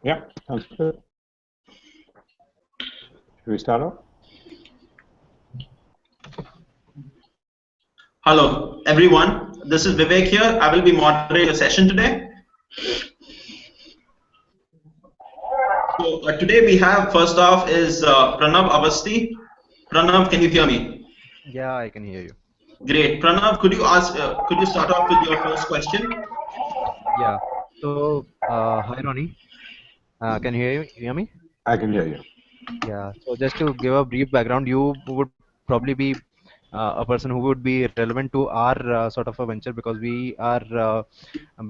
Yeah, sounds good. Should we start off? Hello, everyone. This is Vivek here. I will be moderating the session today. So today we have, first off, is Pranav Avasti. Pranav, can you hear me? Yeah, I can hear you. Great. Pranav, could you start off with your first question? Yeah. So, hi Ronnie. Can you hear me? I can hear you. Yeah. So just to give a brief background, you would probably be a person who would be relevant to our sort of a venture because we are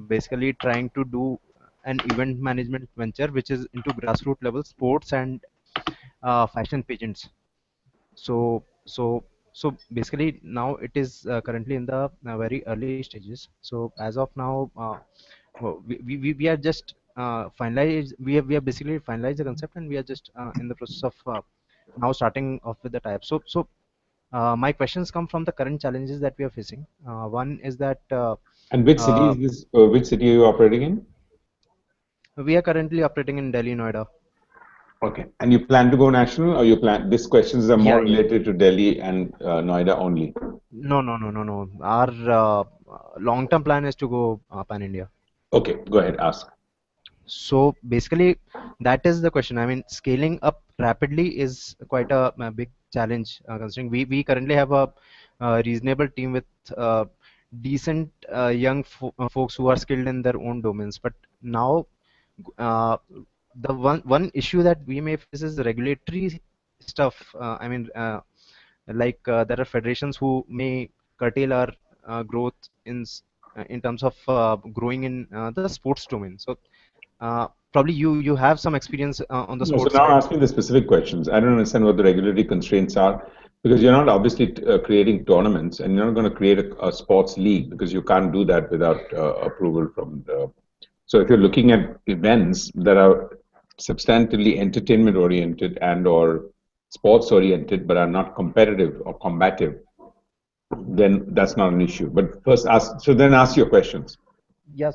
basically trying to do an event management venture which is into grassroots level sports and fashion pageants. So basically now it is currently in the very early stages. So as of now, we are just we have basically finalized the concept, and we are just in the process of now starting off with the type. My questions come from the current challenges that we are facing. One is that And which city uh, is this? Which city are you operating in? we are currently operating in Delhi, Noida. Okay. And you plan to go national, or you plan? These questions are more Yeah, yeah. related to Delhi and Noida only. No, no, no, no, no. Our long-term plan is to go pan India. Okay, go ahead. Ask. So basically, that is the question. I mean, scaling up rapidly is quite a big challenge, considering we currently have a reasonable team with decent young folks who are skilled in their own domains. But now, uh, the one issue that we may face is regulatory stuff. I mean, there are federations who may curtail our growth in terms of growing in the sports domain. So probably you have some experience on the No, so sports now side. asking the specific questions. I don't understand what the regulatory constraints are because you're not obviously creating tournaments, and you're not going to create a sports league because you can't do that without approval from the. So if you're looking at events that are substantively entertainment oriented and or sports oriented but are not competitive or combative, then that's not an issue. But first ask, so then ask your questions. Yeah,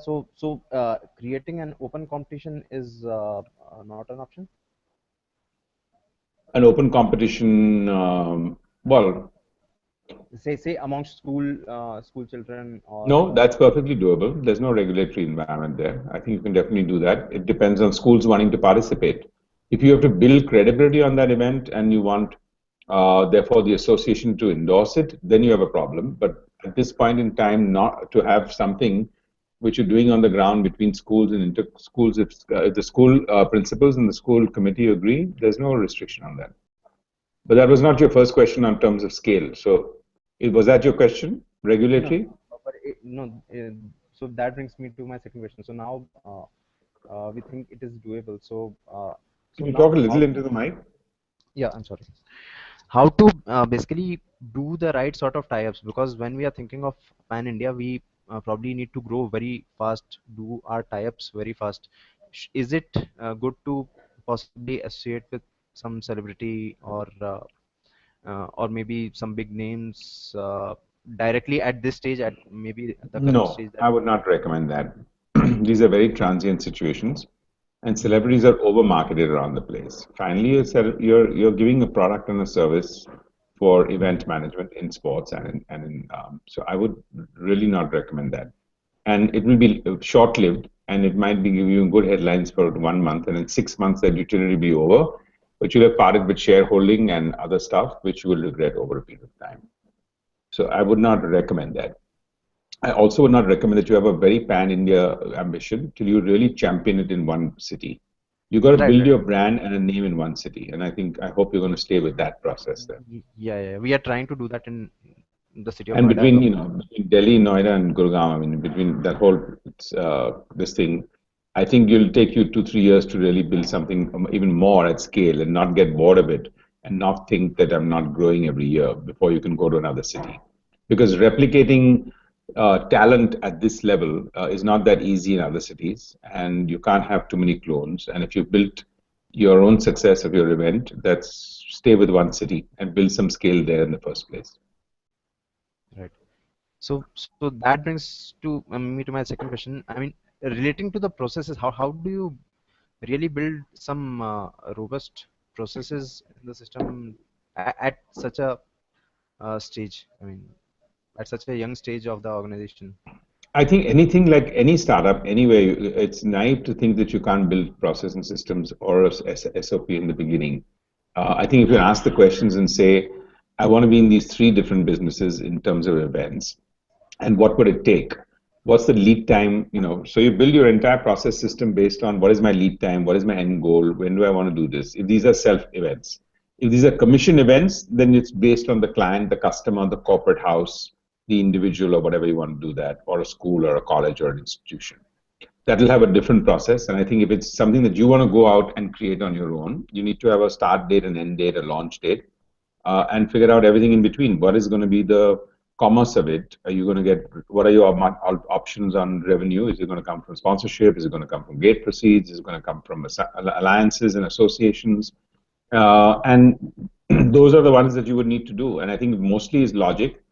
creating an open competition is not an option. An open competition, well, Say amongst school children or no, that's perfectly doable. There's no regulatory environment there. I think you can definitely do that. It depends on schools wanting to participate. If you have to build credibility on that event and you want, therefore, the association to endorse it, then you have a problem. But at this point in time, not to have something which you're doing on the ground between schools and inter schools, if the school principals and the school committee agree, there's no restriction on that. But that was not your first question on terms of scale. So, was that your question? no, Regulatory? but no. So that brings me to my second question. So now we think it is doable. Can So you now talk a little how? into the mic? Yeah, I'm sorry. How to basically do the right sort of tie-ups, because when we are thinking of pan India, we probably need to grow very fast, do our tie-ups very fast. Is it good to possibly associate with some celebrity or maybe some big names directly at this stage, at maybe the current No, stage that I would not recommend that. These are very transient situations, and celebrities are over marketed around the place. Finally, you're giving a product and a service for event management in sports so I would really not recommend that. And it will be short lived, and it might be giving you good headlines for 1 month, and in 6 months that utility will be over, but you'll have parted with shareholding and other stuff, which you will regret over a period of time. So I would not recommend that. I also would not recommend that you have a very pan-India ambition till you really champion it in one city. You got to right, build right. your brand and a name in one city, and I hope you're going to stay with that process there. Yeah, yeah, we are trying to do that in the city of And Noida as between of now. between Delhi, Noida, and Gurgaon, I mean, between that whole this thing, I think you'll take you 2 3 years to really build something even more at scale and not get bored of it and not think that I'm not growing every year before you can go to another city. Because replicating talent at this level is not that easy in other cities, and you can't have too many clones. And if you built your own success of your event, that's stay with one city and build some scale there in the first place. Right. So that brings to me to my second question. I mean, relating to the processes, how do you really build some robust processes in the system at such a stage? I mean, at such a young stage of the organization. I think anything like any startup, anyway, it's naive to think that you can't build process and systems or a SOP in the beginning. I think if you ask the questions and say, I want to be in these three different businesses in terms of events, and what would it take? What's the lead time? So you build your entire process system based on what is my lead time, what is my end goal, when do I want to do this? If these are self events, if these are commission events, then it's based on the client, the customer, the corporate house, the individual, or whatever you want to do that, or a school or a college or an institution. That'll have a different process. And I think if it's something that you want to go out and create on your own, you need to have a start date, an end date, a launch date, and figure out everything in between. What is going to be the commerce of it? Are you going to get, what are your options on revenue? Is it going to come from sponsorship? Is it going to come from gate proceeds? Is it going to come from alliances and associations? And those are the ones that you would need to do. And I think mostly is logic.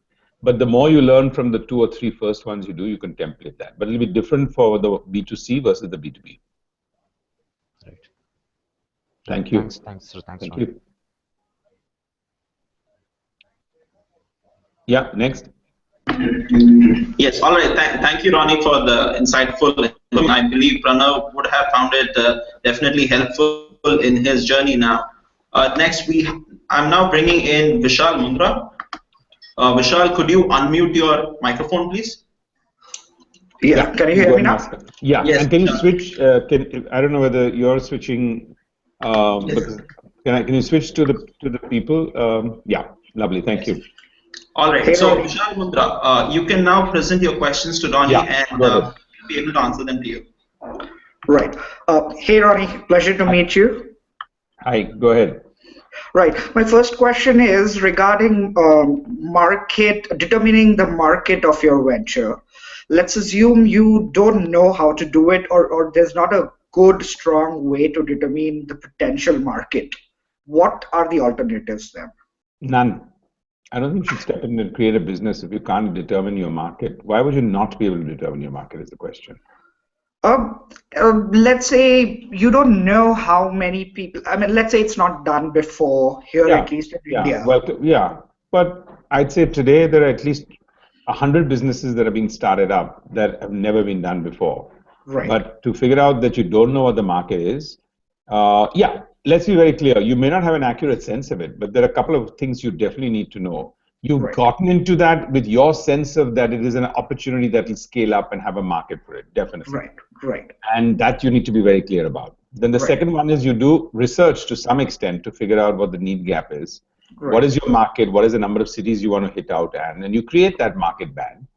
But the more you learn from the 2 or 3 first ones you do, you can template that. But it'll be different for the B2C versus the B2B. Right. Thank you. Thanks, Thank Ron. you. Yeah, next. Yes, all right. Thank you, Ronnie, for the insightful. I believe Pranav would have found it definitely helpful in his journey now. Next, I'm now bringing in Vishal Mundra. Vishal, could you unmute your microphone, please? Yeah, can you hear me now? Yeah, yes, and can you switch? I don't know whether you're switching. Yes. Can you switch to the people? Yeah, lovely. Thank you. All right. So Vishal Mundra, you can now present your questions to Ronnie, and we'll be able to answer them to you. Right. Hey, Ronnie, pleasure to meet you. Hi. Go ahead. Right. My first question is regarding determining the market of your venture. Let's assume you don't know how to do it, or there's not a good, strong way to determine the potential market. What are the alternatives then? None. I don't think you should step in and create a business if you can't determine your market. Why would you not be able to determine your market is the question. Let's say you don't know how many people, I mean, let's say it's not done before here, at least in India. Well, but I'd say today there are at least 100 businesses that are being started up that have never been done before. Right. But to figure out that you don't know what the market is, let's be very clear. You may not have an accurate sense of it, but there are a couple of things you definitely need to know. You've gotten into that with your sense of that it is an opportunity that will scale up and have a market for it, definitely. Right. And that you need to be very clear about. Then the second one is you do research to some extent to figure out what the need gap is. What is your market? What is the number of cities you want to hit out at? And you create that market band.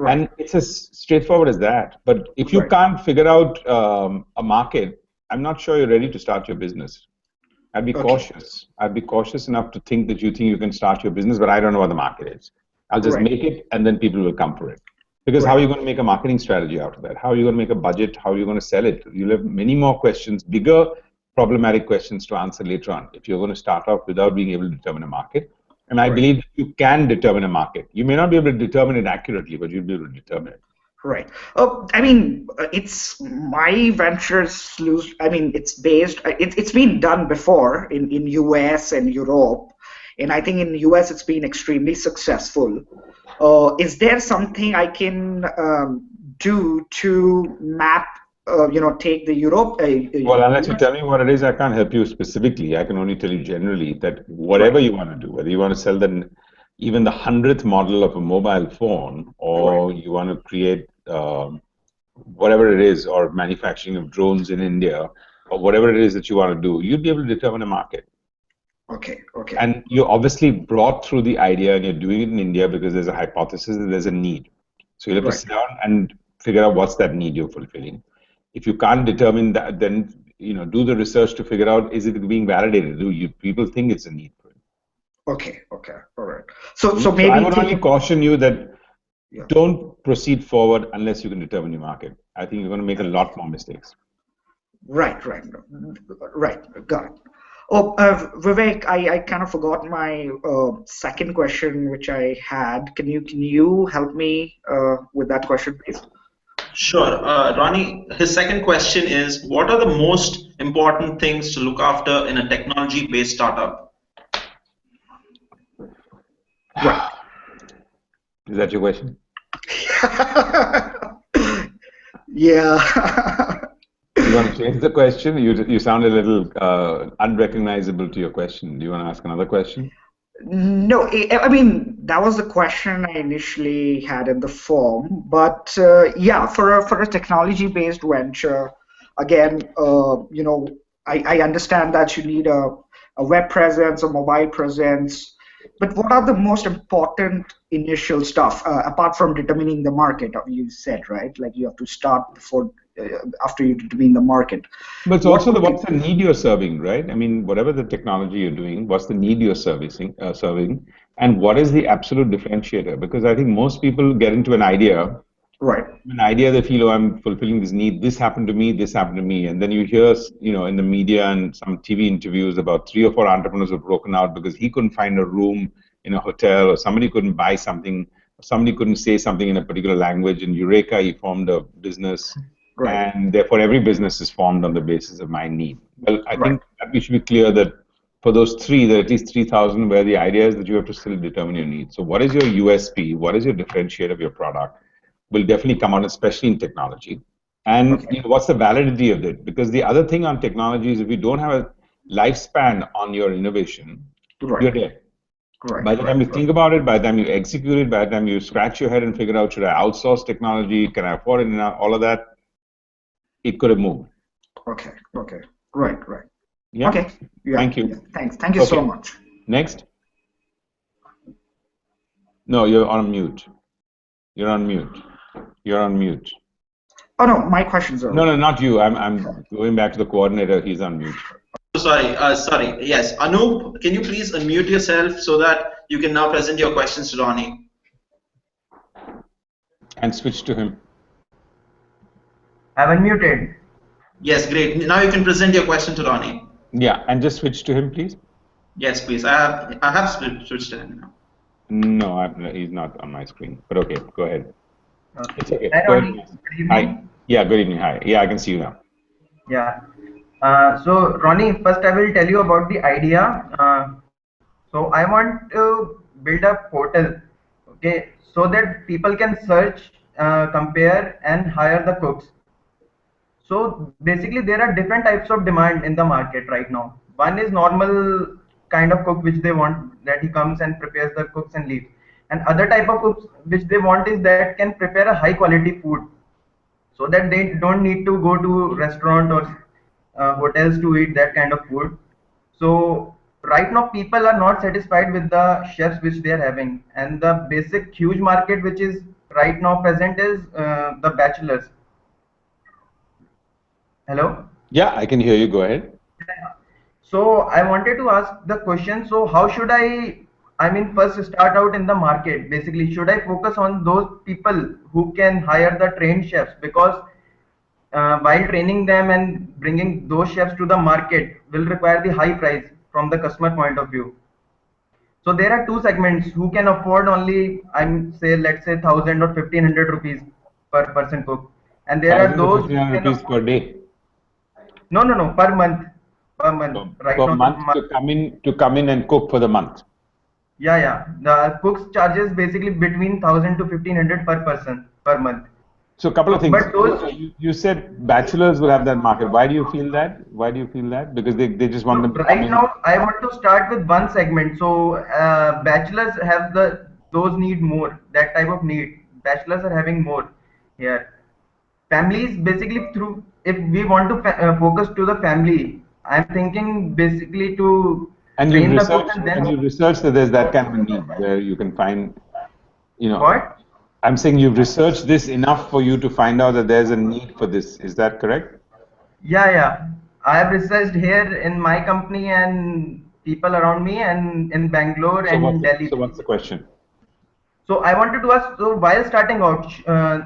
And it's as straightforward as that. But if you can't figure out a market, I'm not sure you're ready to start your business. I'd be cautious. I'd be cautious enough to think that you think you can start your business, but I don't know what the market is. I'll just make it, and then people will come for it. Because how are you going to make a marketing strategy out of that? How are you going to make a budget? How are you going to sell it? You'll have many more questions, bigger problematic questions to answer later on if you're going to start off without being able to determine a market. And I believe that you can determine a market. You may not be able to determine it accurately, but you'll be able to determine it. Right. I mean, it's my ventures. I mean, it's based. It's been done before in US and Europe, and I think in US it's been extremely successful. Is there something I can do to map? Take the Europe. Well, unless you tell me what it is, I can't help you specifically. I can only tell you generally that whatever you want to do, whether you want to sell even the 100th model of a mobile phone, or you want to create whatever it is, or manufacturing of drones in India, or whatever it is that you want to do, you'll be able to determine a market. Okay. And you're obviously brought through the idea, and you're doing it in India because there's a hypothesis that there's a need. So you'll have to sit down and figure out what's that need you're fulfilling. If you can't determine that, then do the research to figure out, is it being validated? Do people think it's a need for it? Okay, all right. So maybe I would only caution you that don't proceed forward unless you can determine your market. I think you're going to make a lot more mistakes. Right. Got it. Oh, Vivek, I kind of forgot my second question, which I had. Can you help me with that question, please? Sure. Ronnie, his second question is, what are the most important things to look after in a technology-based startup? Right. Is that your question? Yeah. You want to change the question? You sound a little unrecognizable to your question. Do you want to ask another question? No, I mean that was the question I initially had in the form, but yeah, for a technology-based venture, again, I understand that you need a web presence, a mobile presence, but what are the most important initial stuff apart from determining the market? You said, right? Like you have to start before after you determine the market. But it's What also would be- what's the need you're serving, right? I mean, whatever the technology you're doing, what's the need you're serving, and what is the absolute differentiator? Because I think most people get into Right. an idea they feel, oh, I'm fulfilling this need. This happened to me. This happened to me. And then you hear, in the media and some TV interviews about 3 or 4 entrepreneurs who have broken out because he couldn't find a room in a hotel, or somebody couldn't buy something, or somebody couldn't say something in a particular language. And Eureka, he formed a business. Right. And therefore, every business is formed on the basis of my need. Well, I Right. think that we should be clear that for those three, there are at least 3,000 where the idea is that you have to still determine your needs. So what is your USP? What is your differentiator of your product? Will definitely come out, especially in technology. And what's the validity of it? Because the other thing on technology is if you don't have a lifespan on your innovation, you're dead. Right. By the time you think about it, by the time you execute it, by the time you scratch your head and figure out, should I outsource technology? Can I afford it? And all of that, it could have moved. Okay. Right. Yeah. Okay. Yeah. Thank you. Yeah. Thank you so much. Next. No, you're on mute. You're on mute. Oh no, my questions are. No, not you. I'm going back to the coordinator. He's on mute. Sorry. Yes, Anup, can you please unmute yourself so that you can now present your questions to Ronnie? And switch to him. I'm unmuted. Yes, great. Now you can present your question to Ronnie. Yeah, and just switch to him, please. Yes, please. I have switched to him now. No, he's not on my screen. But okay, go ahead. Okay. It's okay. Hi, Go Ronnie. ahead. Good evening. Hi. Yeah, good evening. Hi. Yeah, I can see you now. Yeah. So Ronnie, first I will tell you about the idea. So I want to build a portal, okay, so that people can search, compare, and hire the cooks. So basically, there are different types of demand in the market right now. One is normal kind of cook which they want, that he comes and prepares the cooks and leaves. And other type of cooks which they want is that can prepare a high quality food, so that they don't need to go to restaurant or hotels to eat that kind of food. So right now people are not satisfied with the chefs which they are having, and the basic huge market which is right now present is the bachelors. Hello? Yeah, I can hear you. Go ahead. So I wanted to ask the question, so how should I mean, first start out in the market? Basically, should I focus on those people who can hire the trained chefs? Because while training them and bringing those chefs to the market will require the high price from the customer point of view. So there are two segments who can afford only, let's say 1,000 or 1,500 rupees per person cook, and there are 1,000 to those who 1,500 can rupees afford, per day. no, per month. Right Per now, month to come in and cook for the month. Yeah. The cooks charges basically between 1,000 to 1,500 per person per month. So a couple of things. But those, you said bachelors will have that market. Why do you feel that? Because they just want them to come right in. now I want to start with one segment. So bachelors have those need more, that type of need. Bachelors are having more here. Families basically, through, if we want to focus to the family, I'm thinking basically to And train the cooks and you've then researched that there's that kind of a need where you can find, what? I'm saying you've researched this enough for you to find out that there's a need for this. Is that correct? Yeah. I have researched here in my company and people around me and in Bangalore and Delhi. So what's the question? So I wanted to ask, so while starting out,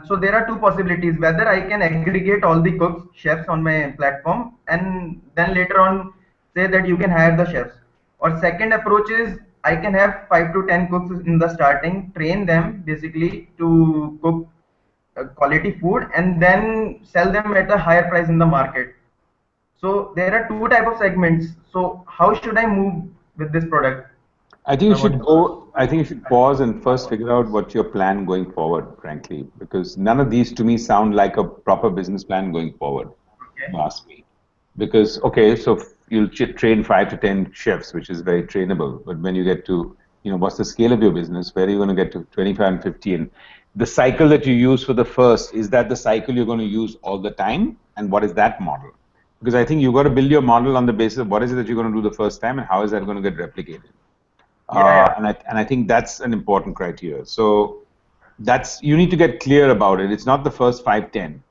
so there are two possibilities, whether I can aggregate all the cooks, chefs on my platform, and then later on say that you can hire the chefs. Or second approach is I can have 5 to 10 cooks in the starting, train them basically to cook quality food and then sell them at a higher price in the market. So there are two type of segments. So how should I move with this product? I think you What should go. I think you should pause and first figure out what's your plan going forward, frankly, because none of these to me sound like a proper business plan going forward. okay. You ask me. Because, okay, so you'll train 5 to 10 chefs, which is very trainable. But when you get to, what's the scale of your business? Where are you going to get to 25 and 50? And the cycle that you use for the first, is that the cycle you're going to use all the time? And what is that model? Because I think you've got to build your model on the basis of what is it that you're going to do the first time and how is that going to get replicated. Yeah. And I think that's an important criteria. So you need to get clear about it. It's not the first 5, 10.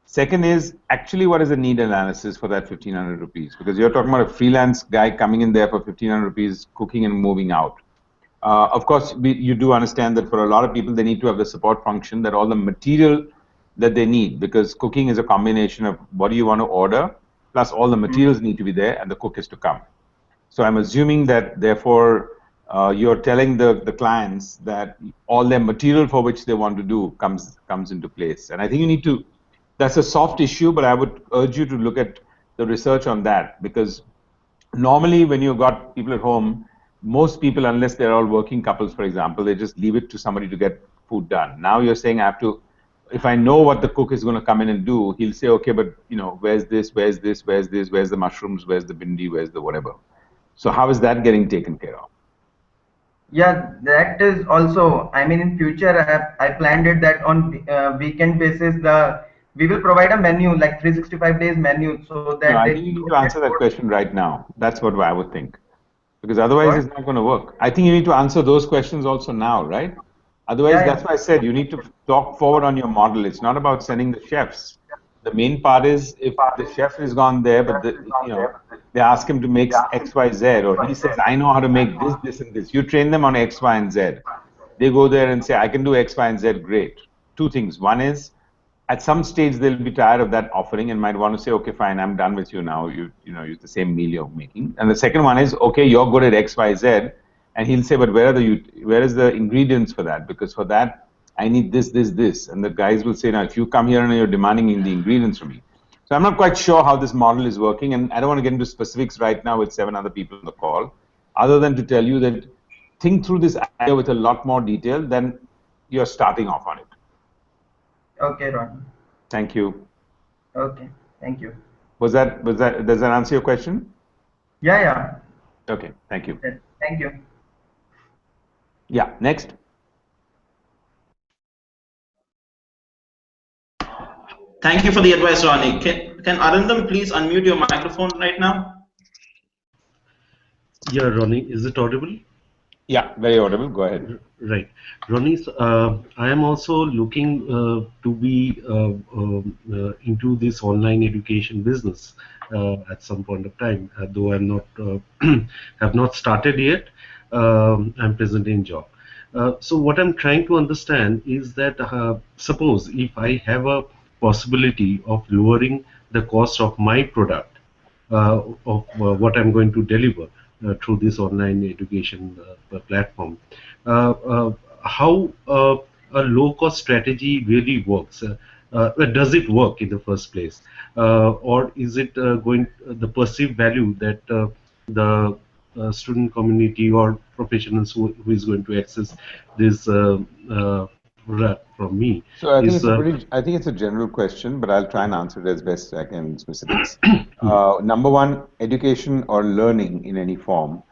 Second is actually what is the need analysis for that 1,500 rupees? Because you're talking about a freelance guy coming in there for 1,500 rupees, cooking and moving out. Of course, you do understand that for a lot of people, they need to have the support function, that all the material that they need, because cooking is a combination of what do you want to order, plus all the materials need to be there, and the cook is to come. So I'm assuming that, therefore, you're telling the clients that all their material for which they want to do comes into place. And I think you need to, that's a soft issue, but I would urge you to look at the research on that, because normally when you've got people at home, most people, unless they're all working couples, for example, they just leave it to somebody to get food done. Now you're saying I have to, if I know what the cook is going to come in and do, he'll say, okay, but where's this, where's this, where's this, where's the mushrooms, where's the bindi, where's the whatever. So how is that getting taken care of? Yeah, that is also, I mean, in future, I planned it that on weekend basis, we will provide a menu, like 365 days menu, so that I think you need to answer that question right now. That's what I would think. Because otherwise it's not going to work. I think you need to answer those questions also now, right? Otherwise, that's why I said you need to talk forward on your model. It's not about sending the chefs. The main part is if the chef has gone there, but they ask him to make X, Y, Z, or he says, I know how to make this, this, and this. You train them on X, Y, and Z. They go there and say, I can do X, Y, and Z, great. Two things. One is, at some stage they'll be tired of that offering and might want to say, okay, fine, I'm done with you now. You use the same meal you're making. And the second one is, okay, you're good at X, Y, Z, and he'll say, but where is the ingredients for that? Because for that I need this, this, this. And the guys will say, now if you come here and you're demanding the ingredients from me. So I'm not quite sure how this model is working, and I don't want to get into specifics right now with 7 other people on the call, other than to tell you that think through this idea with a lot more detail than you're starting off on it. Okay, Ron. Thank you. Okay, thank you. Does that answer your question? Yeah. Okay, thank you. Thank you. Yeah, next. Thank you for the advice, Ronnie. Can Arindam please unmute your microphone right now? Yeah, Ronnie, is it audible? Yeah, very audible. Go ahead. Right. Ronnie, I am also looking to be into this online education business at some point of time, though I'm not have not started yet. I'm presently in job. So what I'm trying to understand is that suppose if I have a possibility of lowering the cost of my product, of what I'm going to deliver through this online education platform, how a low-cost strategy really works. Does it work in the first place, or is it the perceived value that the student community or professionals who is going to access this product from me? So I think it's a general question, but I'll try and answer it as best I can in specifics. Number one, education or learning in any form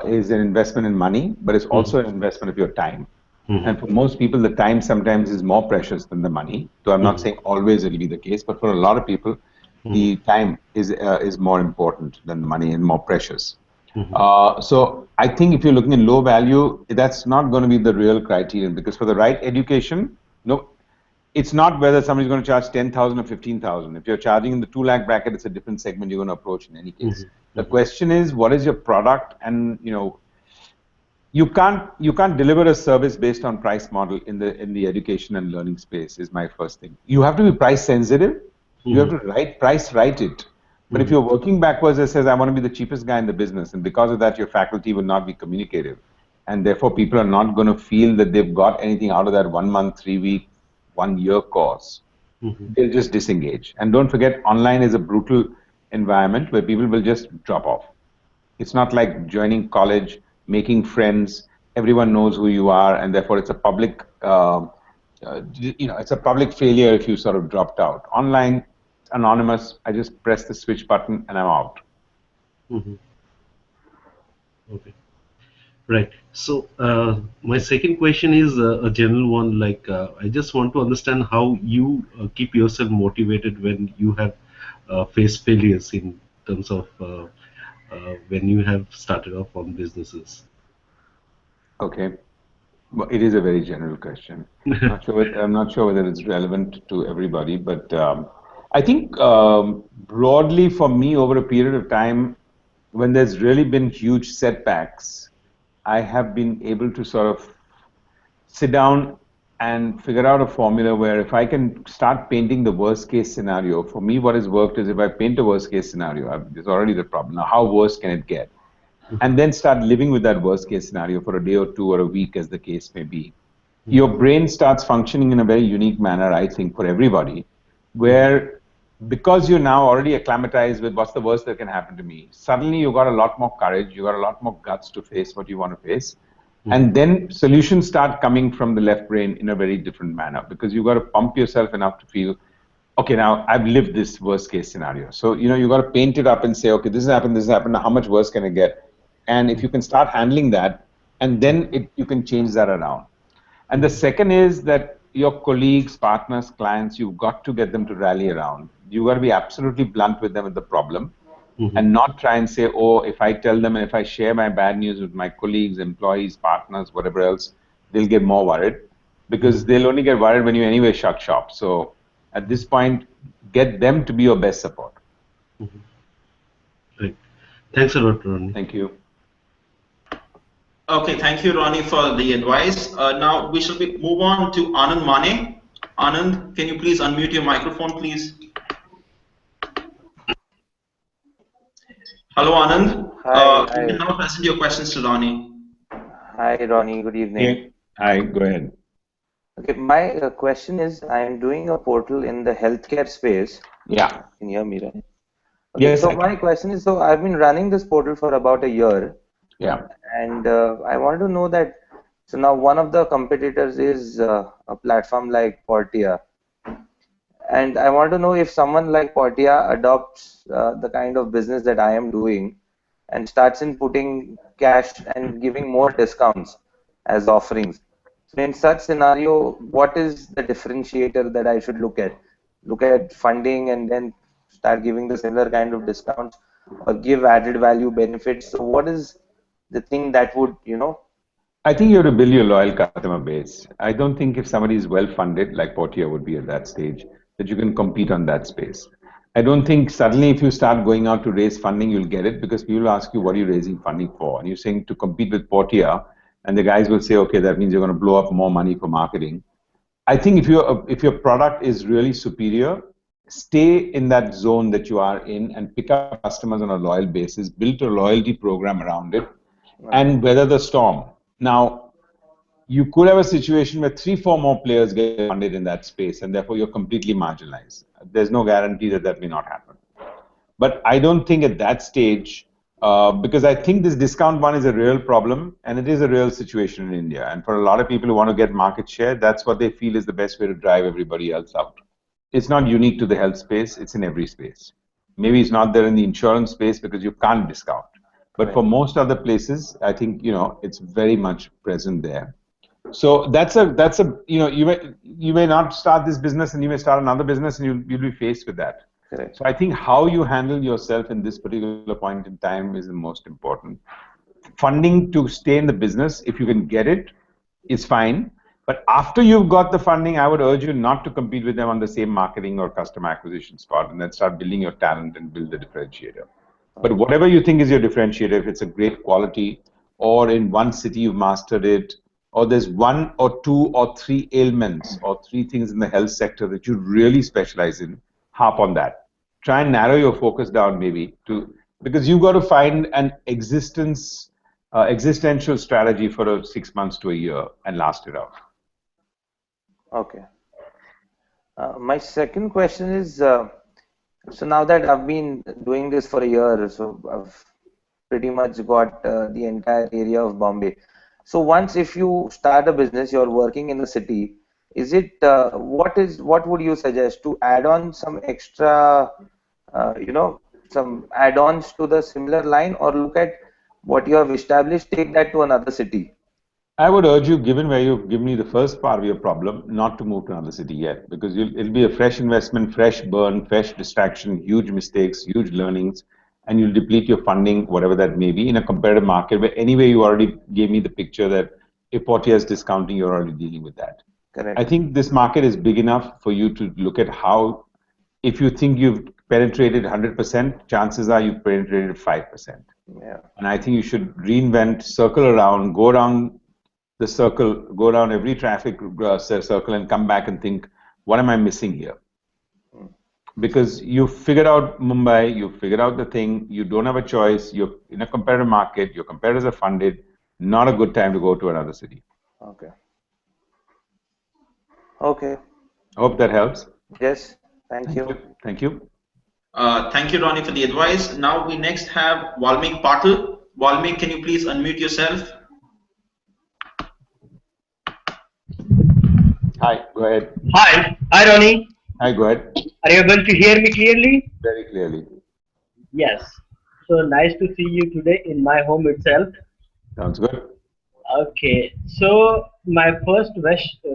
is an investment in money, but it's also an investment of your time. And for most people, the time sometimes is more precious than the money. So I'm not saying always it'll be the case, but for a lot of people, the time is more important than the money and more precious. So I think if you're looking at low value, that's not going to be the real criterion, because for the right education, it's not whether somebody's going to charge 10,000 or 15,000. If you're charging in the 2 lakh bracket, it's a different segment you're going to approach in any case. The question is, what is your product? And you can't deliver a service based on price model in the education and learning space, is my first thing. You have to be price sensitive. You have to price write it. But if you're working backwards and says, I want to be the cheapest guy in the business, and because of that, your faculty will not be communicative. And therefore, people are not going to feel that they've got anything out of that 1 month, 3 week, 1 year course. They'll just disengage. And don't forget, online is a brutal environment where people will just drop off. It's not like joining college, making friends, everyone knows who you are, and therefore it's a public, it's a public failure if you sort of dropped out. Online, anonymous, I just press the switch button and I'm out. Mm-hmm. Okay. Right. So my second question is a general one. Like I just want to understand how you keep yourself motivated when you have faced failures in terms of when you have started off on businesses. Okay. Well, it is a very general question. I'm not sure whether it's relevant to everybody, but I think broadly for me over a period of time, when there's really been huge setbacks, I have been able to sort of sit down and figure out a formula where if I can start painting the worst case scenario, for me what has worked is if I paint a worst case scenario, there's already the problem. Now how worse can it get? And then start living with that worst case scenario for a day or two or a week as the case may be. Your brain starts functioning in a very unique manner, I think, for everybody, where because you're now already acclimatized with what's the worst that can happen to me, suddenly you got a lot more courage, you got a lot more guts to face what you want to face. And then solutions start coming from the left brain in a very different manner because you got to pump yourself enough to feel, okay, now I've lived this worst case scenario. So, you got to paint it up and say, okay, this has happened, how much worse can it get? And if you can start handling that, and then you can change that around. And the second is that your colleagues, partners, clients, you've got to get them to rally around. You've got to be absolutely blunt with them with the problem and not try and say, oh, if I tell them and if I share my bad news with my colleagues, employees, partners, whatever else, they'll get more worried because they'll only get worried when you anyway shut shop. So at this point, get them to be your best support. Right. Thanks a lot, Ronnie. Thank you. Okay, thank you, Ronnie, for the advice. Now we shall move on to Onon Money. Anand, can you please unmute your microphone, please? Hello, Anand. Hi, You can now present your questions to Ronnie. Hi, Ronnie. Good evening. Hey. Hi, go ahead. Okay, my question is, I am doing a portal in the healthcare space. Yeah. Can you hear me, right? Okay, Yes. so my question is, so I've been running this portal for about a year. Yeah. And I want to know that, so now one of the competitors is a platform like Portia. And I want to know if someone like Portia adopts the kind of business that I am doing and starts in putting cash and giving more discounts as offerings. So in such scenario, what is the differentiator that I should look at? Look at funding and then start giving the similar kind of discounts or give added value benefits. So what is the thing that would, I think you have to build your loyal customer base. I don't think if somebody is well funded, like Portia would be at that stage, that you can compete on that space. I don't think suddenly if you start going out to raise funding, you'll get it because people will ask you, what are you raising funding for? And you're saying to compete with Portia, and the guys will say, okay, that means you're going to blow up more money for marketing. I think if your product is really superior, stay in that zone that you are in and pick up customers on a loyal basis, build a loyalty program around it, and weather the storm. Now, you could have a situation where 3-4 more players get funded in that space, and therefore you're completely marginalized. There's no guarantee that may not happen. But I don't think at that stage, because I think this discount one is a real problem, and it is a real situation in India. And for a lot of people who want to get market share, that's what they feel is the best way to drive everybody else out. It's not unique to the health space, it's in every space. Maybe it's not there in the insurance space because you can't discount. But for most other places, I think, it's very much present there. So that's a you may not start this business and you may start another business and you'll be faced with that. Correct. So I think how you handle yourself in this particular point in time is the most important. Funding to stay in the business, if you can get it, is fine. But after you've got the funding, I would urge you not to compete with them on the same marketing or customer acquisition spot, and then start building your talent and build the differentiator. But whatever you think is your differentiator, if it's a great quality, or in one city you've mastered it, or there's 1 or 2 or 3 ailments or 3 things in the health sector that you really specialize in, harp on that. Try and narrow your focus down maybe because you've got to find an existential strategy for 6 months to a year and last it out. Okay. My second question is, So now that I've been doing this for a year, so I've pretty much got the entire area of Bombay. So once if you start a business, you're working in the city, is it what would you suggest to add on some extra, some add-ons to the similar line, or look at what you have established, take that to another city? I would urge you, given where you've given me the first part of your problem, not to move to another city yet, because it'll be a fresh investment, fresh burn, fresh distraction, huge mistakes, huge learnings, and you'll deplete your funding, whatever that may be, in a competitive market where anyway you already gave me the picture that if Portia is discounting, you're already dealing with that. Correct. I think this market is big enough for you to look at how, if you think you've penetrated 100%, chances are you've penetrated 5%. Yeah. And I think you should reinvent, circle around, go around the circle, go down every traffic circle and come back and think, what am I missing here? Because you figured out Mumbai, you figured out the thing, you don't have a choice, you're in a competitive market, your competitors are funded, not a good time to go to another city. Okay. Okay. Hope that helps. Yes. Thank you. Thank you. Thank you, Ronnie, for the advice. Now we next have Valmik Patil. Valmik, can you please unmute yourself? Hi, go ahead. Hi, Ronnie. Hi, go ahead. Are you able to hear me clearly? Very clearly. Yes. So nice to see you today in my home itself. Sounds good. Okay. So my first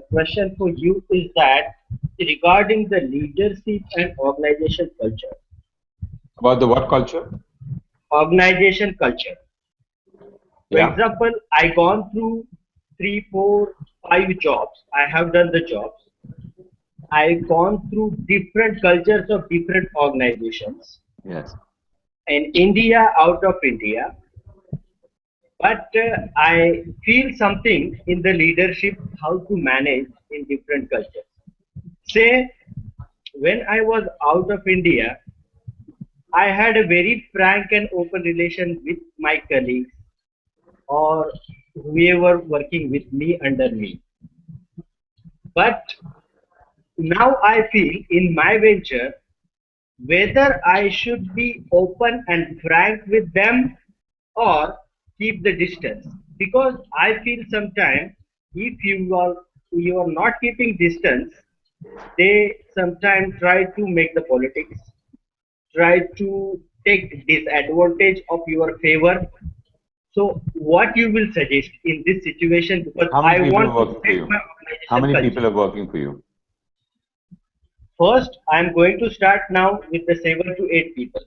question for you is that regarding the leadership and organization culture. About the what culture? Organization culture. For Yeah. example, I gone through 3, 4, 5 jobs. I have done the jobs. I've gone through different cultures of different organizations. Yes. In India, out of India. But I feel something in the leadership, how to manage in different cultures. Say, when I was out of India, I had a very frank and open relation with my colleagues or whoever working with me under me. But now I feel in my venture, whether I should be open and frank with them or keep the distance. Because I feel sometimes if you are not keeping distance, they sometimes try to make the politics, try to take disadvantage of your favor. So what you will suggest in this situation? Because How many I people want are to working for set you? my organization How many culture. people are working for you? First, I am going to start now with the 7 to 8 people.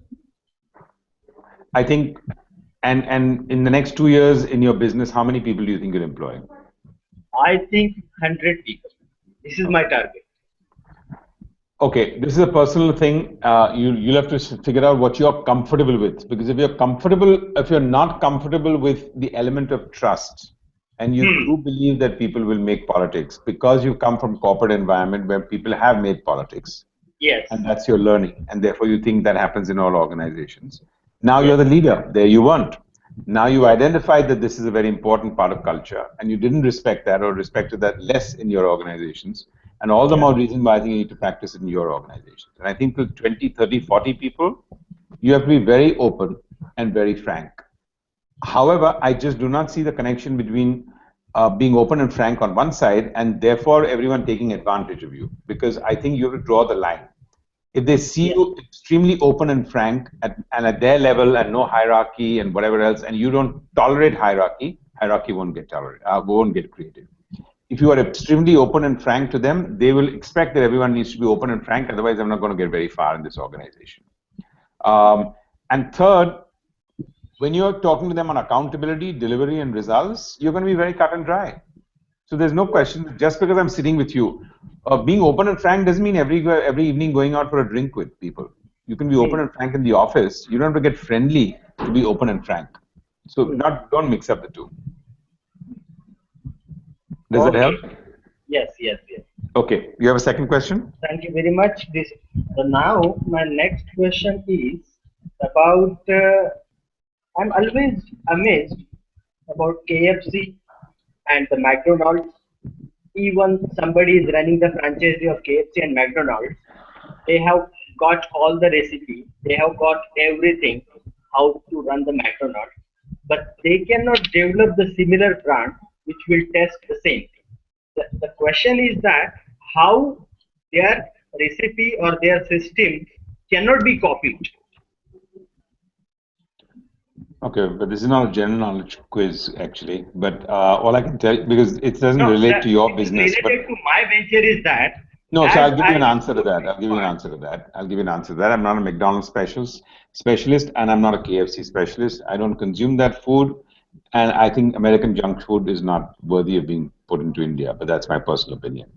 I think, and in the next 2 years in your business, how many people do you think you'll employ? I think 100 people. This is my target. Okay, this is a personal thing. You'll have to figure out what you're comfortable with, because if you're not comfortable with the element of trust, and you do believe that people will make politics because you come from corporate environment where people have made politics. Yes. And that's your learning, and therefore you think that happens in all organizations. Now you're the leader. There you weren't. Now you identified that this is a very important part of culture, and you didn't respect that or respected that less in your organizations. And all the more reason why I think you need to practice it in your organization. And I think with 20, 30, 40 people, you have to be very open and very frank. However, I just do not see the connection between being open and frank on one side and therefore everyone taking advantage of you. Because I think you have to draw the line. If they see you extremely open and frank and at their level and no hierarchy and whatever else, and you don't tolerate hierarchy, hierarchy won't get created. If you are extremely open and frank to them, they will expect that everyone needs to be open and frank. Otherwise, I'm not going to get very far in this organization. And third, when you're talking to them on accountability, delivery, and results, you're going to be very cut and dry. So there's no question, just because I'm sitting with you, being open and frank doesn't mean every evening going out for a drink with people. You can be open and frank in the office. You don't have to get friendly to be open and frank. So don't mix up the two. Does that help? Yes. Okay. You have a second question? Thank you very much. Now my next question is about, I'm always amazed about KFC and the McDonald's. Even somebody is running the franchisee of KFC and McDonald's. They have got all the recipe, they have got everything, how to run the McDonald's, but they cannot develop the similar brand which will test the same thing. The question is that how their recipe or their system cannot be copied. Okay, but this is not a general knowledge quiz actually. But all I can tell you, because it doesn't relate to your business, related to my venture is that. No, so I'll give you an answer to that. I'll give you an answer to that. I'll give you an answer to that. I'm not a McDonald's specialist, and I'm not a KFC specialist. I don't consume that food, and I think American junk food is not worthy of being put into India. But that's my personal opinion.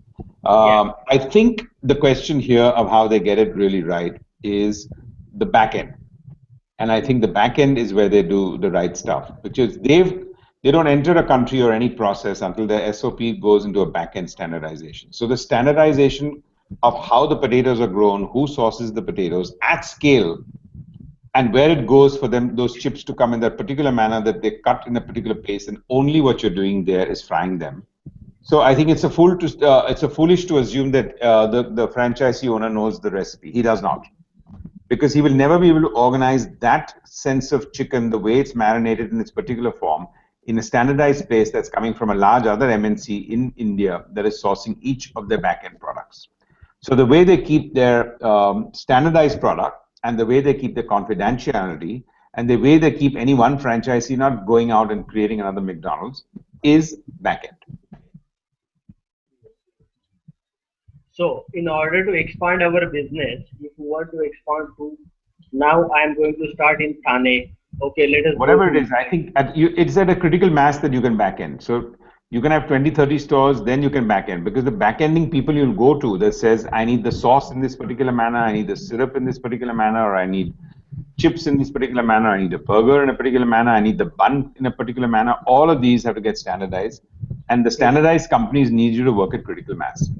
I think the question here of how they get it really right is the back end. And I think the back end is where they do the right stuff, because they don't enter a country or any process until the SOP goes into a back end standardization. So the standardization of how the potatoes are grown, who sources the potatoes at scale, and where it goes for them, those chips to come in that particular manner, that they cut in a particular pace, and only what you're doing there is frying them. So I think it's a foolish to assume that the franchisee owner knows the recipe. He does not. Because he will never be able to organize that sense of chicken, the way it's marinated in its particular form, in a standardized place that's coming from a large other MNC in India that is sourcing each of their back-end products. So the way they keep their standardized product, and the way they keep their confidentiality, and the way they keep any one franchisee not going out and creating another McDonald's is back-end. So in order to expand our business, if you want to expand to, now I am going to start in Thane. Okay, let us. Whatever it is, I think it's at a critical mass that you can back end. So you can have 20, 30 stores, then you can back end, because the back ending people you'll go to that says, I need the sauce in this particular manner, I need the syrup in this particular manner, or I need chips in this particular manner, I need a burger in a particular manner, I need the bun in a particular manner. All of these have to get standardized, and the standardized companies need you to work at critical mass.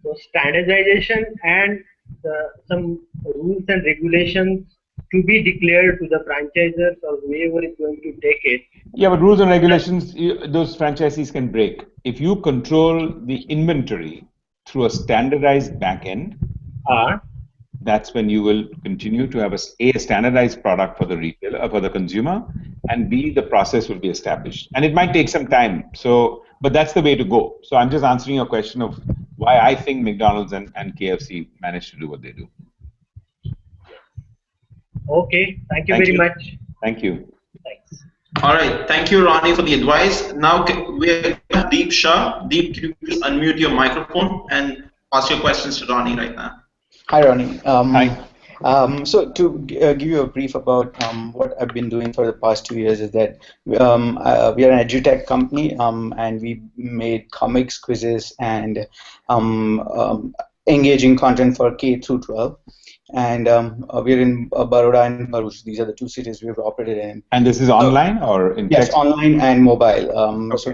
So standardization and some rules and regulations to be declared to the franchisors or whoever is going to take it. Yeah, but rules and regulations, those franchisees can break. If you control the inventory through a standardized backend, that's when you will continue to have a standardized product for the retailer, for the consumer, and B, the process will be established. And it might take some time. So, but that's the way to go. So I'm just answering your question of why I think McDonald's and KFC managed to do what they do. Okay, thank you very much. Thank you. Thanks. All right, thank you, Ronnie, for the advice. Now we have Deepchar. Deep, can you please unmute your microphone and ask your questions to Ronnie right now? Hi, Ronnie. Hi. So to give you a brief about what I've been doing for the past 2 years is that we are an edutech company, and we made comics, quizzes, and engaging content for K through 12. And we're in Baroda and Bharuch. These are the two cities we've operated in. And this is online or in Yes, text? online and mobile. Okay. So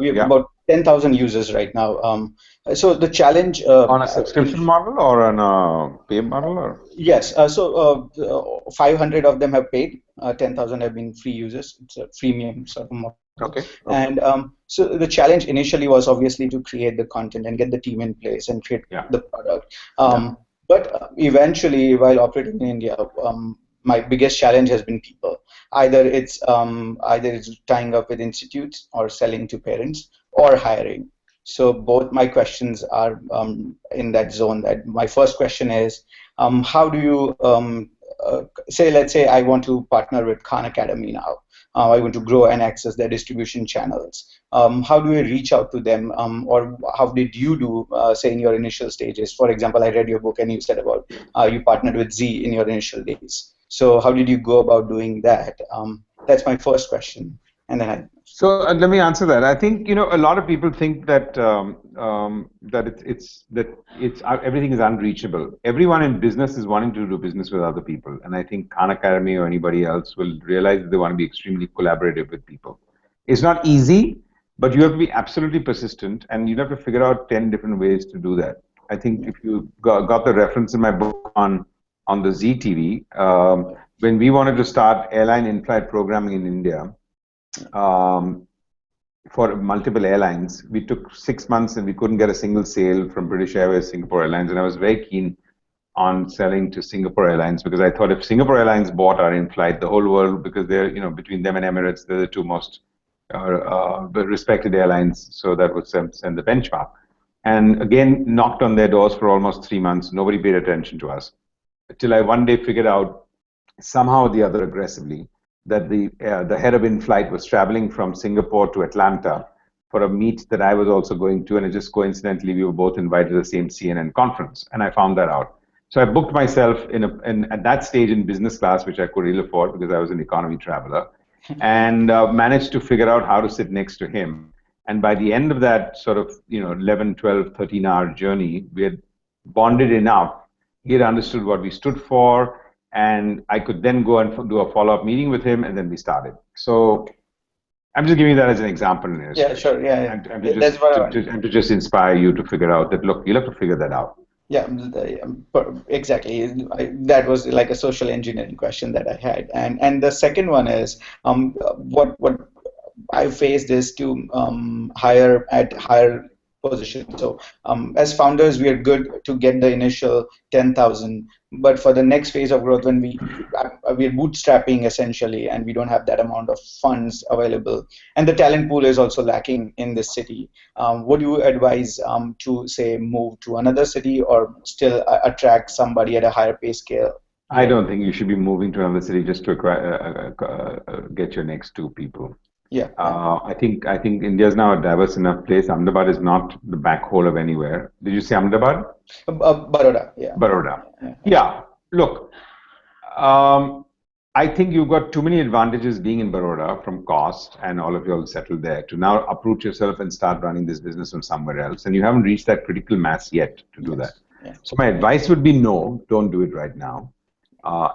we have about 10,000 users right now. So the challenge on a subscription model or on a pay model, or? Yes. 500 of them have paid. 10,000 have been free users. It's a freemium sort of model. Okay. And so the challenge initially was obviously to create the content and get the team in place and create the product. But eventually, while operating in India, my biggest challenge has been people. Either it's tying up with institutes, or selling to parents, or hiring. So both my questions are in that zone. That my first question is, how do you let's say I want to partner with Khan Academy now. I want to grow and access their distribution channels. How do I reach out to them, or how did you do, say, in your initial stages? For example, I read your book and you said about you partnered with Z in your initial days. So how did you go about doing that? That's my first question. And then So let me answer that. I think a lot of people think that everything is unreachable. Everyone in business is wanting to do business with other people, and I think Khan Academy or anybody else will realize that they want to be extremely collaborative with people. It's not easy, but you have to be absolutely persistent, and you have to figure out 10 different ways to do that. I think if you got the reference in my book on the ZTV, when we wanted to start airline in-flight programming in India. for multiple airlines. We took 6 months and we couldn't get a single sale from British Airways, Singapore Airlines, and I was very keen on selling to Singapore Airlines because I thought if Singapore Airlines bought our in-flight, the whole world, because they're, between them and Emirates, they're the two most respected airlines, so that would send the benchmark. And again, knocked on their doors for almost 3 months. Nobody paid attention to us till I one day figured out somehow or the other aggressively that the head of in-flight was traveling from Singapore to Atlanta for a meet that I was also going to, and it just coincidentally we were both invited to the same CNN conference, and I found that out. So I booked myself at that stage in business class, which I could really afford because I was an economy traveler, and managed to figure out how to sit next to him. And by the end of that sort of 11, 12, 13-hour journey, we had bonded enough. He had understood what we stood for, and I could then go and do a follow-up meeting with him, and then we started. So I'm just giving that as an example. Yeah, sure. Yeah. And to just inspire you to figure out that, look, you'll have to figure that out. Yeah, exactly. That was like a social engineering question that I had, and the second one is what I faced is to hire at higher positions. So as founders, we are good to get the initial 10,000, but for the next phase of growth, when we're bootstrapping essentially, and we don't have that amount of funds available, and the talent pool is also lacking in this city. Would you advise to say move to another city or still attract somebody at a higher pay scale? I don't think you should be moving to another city just to get your next two people. Yeah. I think India is now a diverse enough place. Ahmedabad is not the back hole of anywhere. Did you say Ahmedabad? Baroda. Yeah. Baroda. Yeah. Look, I think you've got too many advantages being in Baroda from cost, and all of you all settled there, to now uproot yourself and start running this business from somewhere else. And you haven't reached that critical mass yet to do that. Yeah. So my advice would be no, don't do it right now.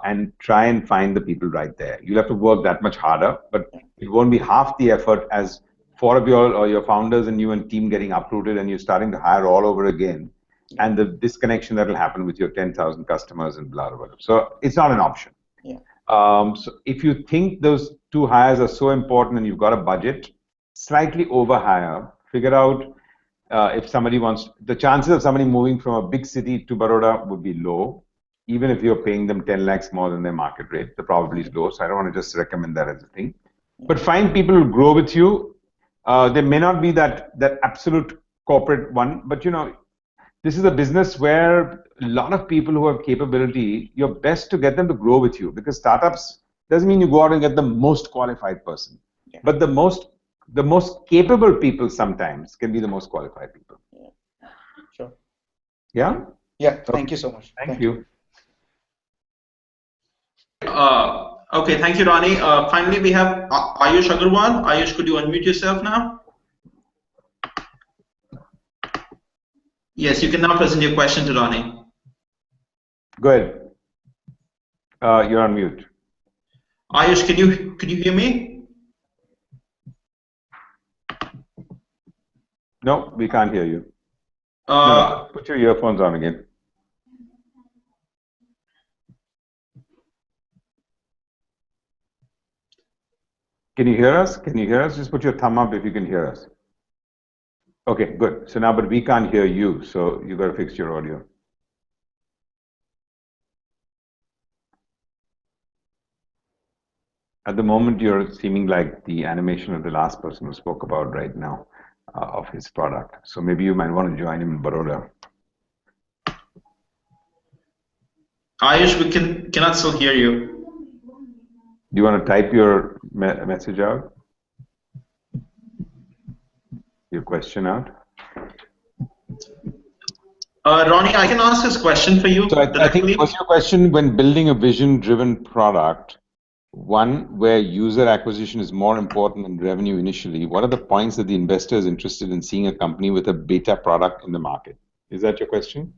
And try and find the people right there. You'll have to work that much harder, but it won't be half the effort as four of your founders and you and team getting uprooted and you're starting to hire all over again, and the disconnection that will happen with your 10,000 customers and blah, blah, blah. So it's not an option. Yeah. So if you think those two hires are so important and you've got a budget, slightly overhire, figure out if somebody wants, the chances of somebody moving from a big city to Baroda would be low. Even if you're paying them 10 lakhs more than their market rate, the probability is low. So I don't want to just recommend that as a thing. But find people who grow with you. There may not be that absolute corporate one, but this is a business where a lot of people who have capability, you're best to get them to grow with you, because startups doesn't mean you go out and get the most qualified person, but the most capable people sometimes can be the most qualified people. Yeah. Sure. Yeah. Yeah. Thank you so much. Thank you. Okay, thank you, Ronnie. Finally, we have Ayush Agarwal. Ayush, could you unmute yourself now? Yes, you can now present your question to Ronnie. Go ahead. You're on mute. Ayush, could you hear me? No, we can't hear you. No, put your earphones on again. Can you hear us? Can you hear us? Just put your thumb up if you can hear us. Okay, good. So now, but we can't hear you, so you got to fix your audio. At the moment, you're seeming like the animation of the last person who spoke about right now of his product. So maybe you might want to join him in Baroda. Ayush, we cannot still hear you. Do you want to type your message out? Your question out? Ronnie, I can ask this question for you. So I think, was your question, when building a vision-driven product, one where user acquisition is more important than revenue initially, what are the points that the investor is interested in seeing a company with a beta product in the market? Is that your question?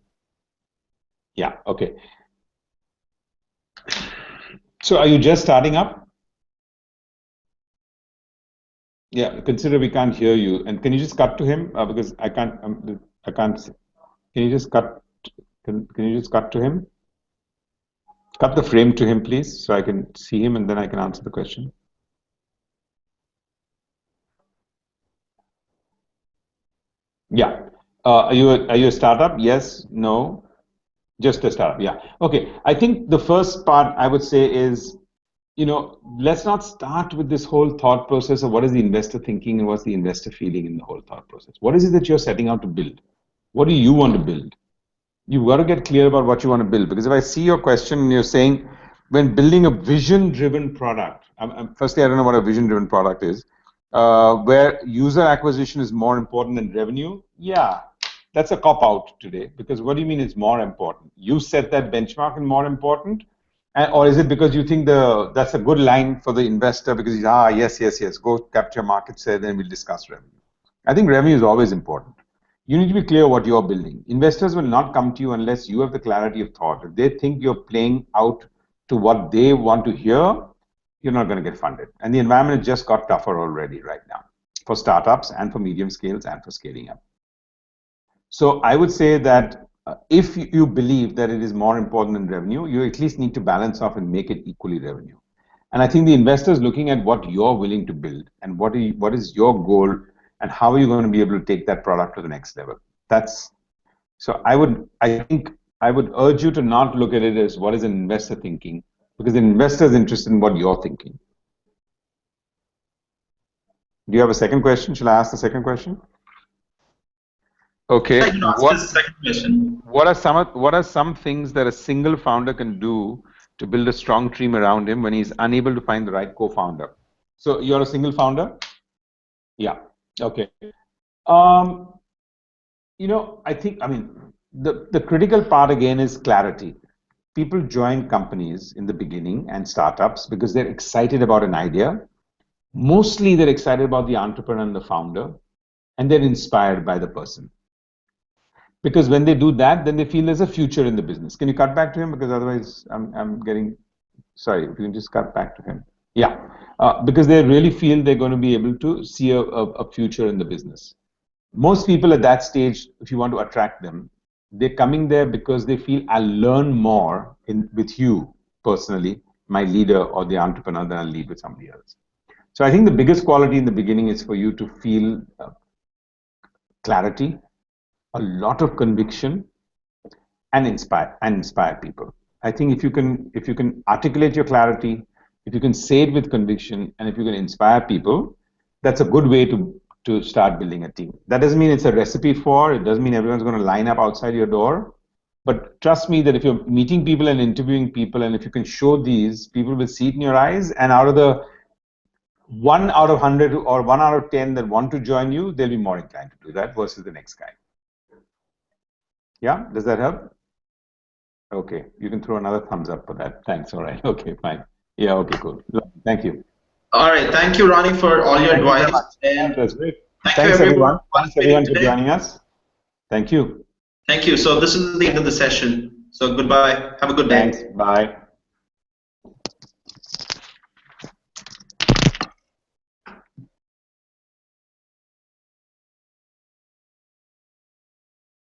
Yeah, okay. So are you just starting up? Yeah, consider we can't hear you. And can you just cut to him? Because I can't. Can you just cut? Can you just cut to him? Cut the frame to him, please, so I can see him and then I can answer the question. Are you a startup? Yes, no, just a startup. Yeah. Okay. I think the first part I would say is, let's not start with this whole thought process of what is the investor thinking and what's the investor feeling in the whole thought process. What is it that you're setting out to build? What do you want to build? You've got to get clear about what you want to build, because if I see your question and you're saying, when building a vision-driven product, firstly, I don't know what a vision-driven product is, where user acquisition is more important than revenue. Yeah, that's a cop-out today, because what do you mean it's more important? You set that benchmark and more important? Or is it because you think that's a good line for the investor because yes, go capture market share, then we'll discuss revenue. I think revenue is always important. You need to be clear what you're building. Investors will not come to you unless you have the clarity of thought. If they think you're playing out to what they want to hear, you're not going to get funded. And the environment has just got tougher already right now for startups and for medium scales and for scaling up. So I would say that if you believe that it is more important than revenue, you at least need to balance off and make it equally revenue. And I think the investor is looking at what you're willing to build and what is your goal and how are you going to be able to take that product to the next level. So I think I would urge you to not look at it as what is an investor thinking, because the investor is interested in what you're thinking. Do you have a second question? Shall I ask the second question? Okay. What are some things that a single founder can do to build a strong team around him when he's unable to find the right co-founder? So you're a single founder? Yeah. Okay. I think, the critical part again is clarity. People join companies in the beginning and startups because they're excited about an idea. Mostly they're excited about the entrepreneur and the founder, and they're inspired by the person. Because when they do that, then they feel there's a future in the business. Can you cut back to him? Because otherwise I'm getting, sorry, if you can just cut back to him. Yeah, because they really feel they're going to be able to see a future in the business. Most people at that stage, if you want to attract them, they're coming there because they feel I'll learn more with you personally, my leader or the entrepreneur, than I'll lead with somebody else. So I think the biggest quality in the beginning is for you to feel clarity, a lot of conviction, and inspire people. I think if you can articulate your clarity, if you can say it with conviction, and if you can inspire people, that's a good way to start building a team. That doesn't mean it's a recipe it doesn't mean everyone's going to line up outside your door. But trust me that if you're meeting people and interviewing people, and if you can show these, people will see it in your eyes, and out of the 1 out of 100 or 1 out of 10 that want to join you, they'll be more inclined to do that versus the next guy. Yeah, does that help? Okay, you can throw another thumbs up for that. Thanks. All right. Okay, fine. Yeah. Okay. Cool. Thank you. All right. Thank you, Ronnie, for all your advice. That's great. Thanks everyone. Thanks everyone for joining us. Thank you. Thank you. So this is the end of the session. So goodbye. Have a good day. Thanks. Bye.